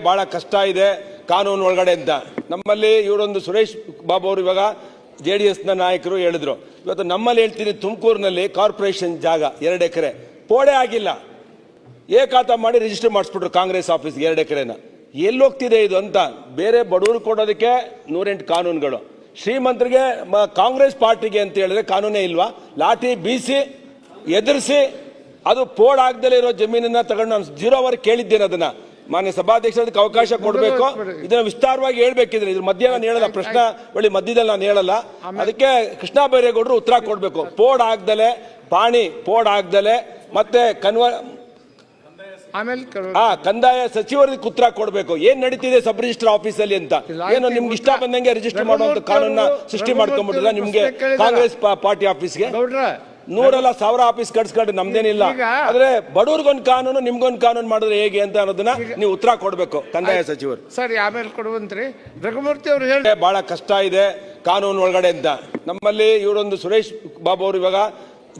ಬಹಳ ಕಷ್ಟ ಇದೆ ಕಾನೂನು ಒಳಗಡೆ ಅಂತ. ನಮ್ಮಲ್ಲಿ ಇವರೊಂದು ಸುರೇಶ್ ಬಾಬು ಅವರು ಇವಾಗ JDS ನ ನಾಯಕರು ಹೇಳಿದ್ರು. ಇವತ್ತು ನಮ್ಮಲ್ಲಿ ಹೇಳ್ತೀನಿ, ತುಮಕೂರಿನಲ್ಲಿ ಕಾರ್ಪೊರೇಷನ್ ಜಾಗ 2 ಎಕರೆ ಪೋಡೆ ಆಗಿಲ್ಲ, ಏಕಾತ ಮಾಡಿ ರಿಜಿಸ್ಟರ್ ಮಾಡಿಸ್ಬಿಟ್ರು ಕಾಂಗ್ರೆಸ್ ಆಫೀಸ್ಗೆ 2 ಎಕರೆನ. ಎಲ್ಲಿ ಹೋಗ್ತಿದೆ ಇದು ಅಂತ. ಬೇರೆ ಬಡವರು ಕೊಡೋದಕ್ಕೆ 108 ಕಾನೂನುಗಳು, ಶ್ರೀಮಂತರಿಗೆ ಕಾಂಗ್ರೆಸ್ ಪಾರ್ಟಿಗೆ ಅಂತ ಹೇಳಿದ್ರೆ ಕಾನೂನೇ ಇಲ್ವಾ? ಲಾಠಿ ಬೀಸಿ ಎದುರಿಸಿ ಅದು ಪೋಡ್ ಆಗದಲ್ಲೇ ಇರೋ ಜಮೀನನ್ನ ತಗೊಂಡು ನಾನು 0 ಅವರ್ ಕೇಳಿದ್ದೇನೆ. ಅದನ್ನ ಮಾನ್ಯ ಸಭಾಧ್ಯಕ್ಷ ಅದಕ್ಕೆ ಅವಕಾಶ ಕೊಡಬೇಕು. ಇದನ್ನ ವಿಸ್ತಾರವಾಗಿ ಹೇಳ್ಬೇಕಿದ್ರೆ ಇದ್ರ ಮಧ್ಯ ನಾನು ಹೇಳಲ್ಲ, ಪ್ರಶ್ನೆ ಬಳಿ ಮಧ್ಯದಲ್ಲಿ ನಾನು ಹೇಳಲ್ಲ. ಅದಕ್ಕೆ ಕೃಷ್ಣ ಬೈರೇಗೌಡರು ಉತ್ತರ ಕೊಡಬೇಕು. ಪೋಡ್ ಆಗ್ದಲೆ, ಪಾಣಿ ಪೋಡ್ ಆಗ್ದಲೆ, ಮತ್ತೆ ಕಂದಾಯ ಸಚಿವರಿಗೆ ಉತ್ತರ ಕೊಡಬೇಕು. ಏನ್ ನಡೀತಿದೆ ಸಬ್ ರಿಜಿಸ್ಟರ್ ಆಫೀಸ್ ಅಲ್ಲಿ ಅಂತ. ಏನು ನಿಮ್ಗೆ ಇಷ್ಟ ಬಂದಂಗೆ ರಿಜಿಸ್ಟರ್ ಮಾಡುವಂತ ಕಾನೂನ ಸೃಷ್ಟಿ ಮಾಡ್ಕೊಂಡ್ಬಿಟ್ಟಿಲ್ಲ ನಿಮ್ಗೆ ಕಾಂಗ್ರೆಸ್ ಪಾರ್ಟಿ ಆಫೀಸ್ಗೆ. 100,000 ಆಫೀಸ್ ಕಟ್ಸ್ಕೊಂಡು ನಮ್ದೇನಿಲ್ಲ. ಆದ್ರೆ ಬಡವ್ರಿಗೊಂದು ಕಾನೂನು ನಿಮ್ಗೊಂದು ಕಾನೂನು ಮಾಡಿದ್ರೆ ಹೇಗೆ ಅಂತ ಅನ್ನೋದನ್ನ ನೀವು ಉತ್ತರ ಕೊಡಬೇಕು ಕಂದಾಯ ಸಚಿವರು. ಸರಿ, ಆಮೇಲೆ ಕೊಡುವಂತ್ರಿ. ರಘುಮೂರ್ತಿ ಅವರು ಹೇಳಿ ಬಹಳ ಕಷ್ಟ ಇದೆ ಕಾನೂನು ಒಳಗಡೆ ಅಂತ. ನಮ್ಮಲ್ಲಿ ಇವರೊಂದು ಸುರೇಶ್ ಬಾಬು ಅವರು ಇವಾಗ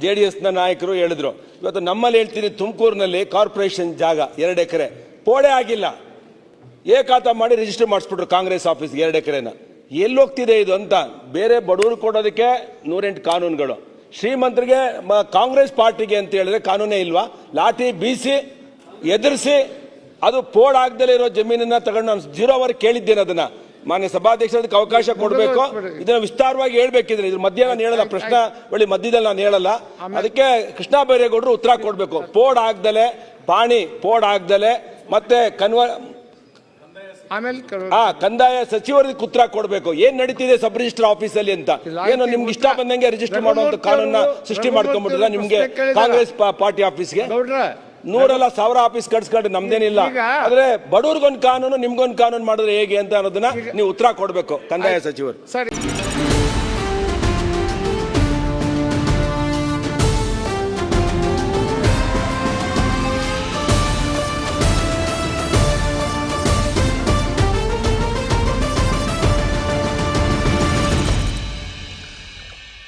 JDS ನ ನಾಯಕರು ಹೇಳಿದ್ರು. ಇವತ್ತು ನಮ್ಮಲ್ಲಿ ಹೇಳ್ತೀನಿ, ತುಮಕೂರಿನಲ್ಲಿ ಕಾರ್ಪೊರೇಷನ್ ಜಾಗ 2 ಎಕರೆ ಪೋಡೆ ಆಗಿಲ್ಲ, ಏಕಾತ ಮಾಡಿ ರಿಜಿಸ್ಟರ್ ಮಾಡಿಸ್ಬಿಟ್ರು ಕಾಂಗ್ರೆಸ್ ಆಫೀಸ್ಗೆ 2 ಎಕರೆನ. ಎಲ್ಲಿ ಹೋಗ್ತಿದೆ ಇದು ಅಂತ. ಬೇರೆ ಬಡವರು ಕೊಡೋದಕ್ಕೆ 108 ಕಾನೂನುಗಳು, ಶ್ರೀಮಂತರಿಗೆ ಕಾಂಗ್ರೆಸ್ ಪಾರ್ಟಿಗೆ ಅಂತ ಹೇಳಿದ್ರೆ ಕಾನೂನೇ ಇಲ್ವಾ? ಲಾಠಿ ಬೀಸಿ ಎದುರಿಸಿ ಅದು ಪೋಡ್ ಆಗದಲ್ಲೇ ಇರೋ ಜಮೀನನ್ನ ತಗೊಂಡು ನಾನು 0 ಅವರ್ ಕೇಳಿದ್ದೇನೆ. ಅದನ್ನ ಮಾನ್ಯ ಸಭಾಧ್ಯಕ್ಷ ಅದಕ್ಕೆ ಅವಕಾಶ ಕೊಡಬೇಕು. ಇದನ್ನ ವಿಸ್ತಾರವಾಗಿ ಹೇಳ್ಬೇಕಿದ್ರೆ ಇದ್ರ ಮಧ್ಯ ನಾನು ಹೇಳಲ್ಲ, ಪ್ರಶ್ನೆ ಬಳಿ ಮಧ್ಯದಲ್ಲಿ ನಾನು ಹೇಳಲ್ಲ. ಅದಕ್ಕೆ ಕೃಷ್ಣ ಬೈರೇಗೌಡರು ಉತ್ತರ ಕೊಡಬೇಕು. ಪೋಡ್ ಆಗ್ದಲೆ, ಪಾಣಿ ಪೋಡ್ ಆಗ್ದಲೆ, ಮತ್ತೆ ಕಂದಾಯ ಸಚಿವರಿಗೆ ಉತ್ತರ ಕೊಡಬೇಕು. ಏನ್ ನಡೀತಿದೆ ಸಬ್ ರಿಜಿಸ್ಟರ್ ಆಫೀಸ್ ಅಲ್ಲಿ ಅಂತ. ಏನು ನಿಮ್ಗೆ ಇಷ್ಟ ಬಂದಂಗೆ ರಿಜಿಸ್ಟರ್ ಮಾಡುವಂತ ಕಾನೂನ ಸೃಷ್ಟಿ ಮಾಡ್ಕೊಂಡ್ಬಿಟ್ಟಿಲ್ಲ ನಿಮ್ಗೆ ಕಾಂಗ್ರೆಸ್ ಪಾರ್ಟಿ ಆಫೀಸ್ಗೆ. 100,000 ಆಫೀಸ್ ಕಟ್ಸ್ಕೊಂಡು ನಮ್ದೇನಿಲ್ಲ. ಆದ್ರೆ ಬಡವ್ರಿಗೊಂದು ಕಾನೂನು ನಿಮ್ಗೊಂದು ಕಾನೂನು ಮಾಡಿದ್ರೆ ಹೇಗೆ ಅಂತ ಅನ್ನೋದನ್ನ ನೀವು ಉತ್ತರ ಕೊಡಬೇಕು ಕಂದಾಯ ಸಚಿವರು. ಸರಿ.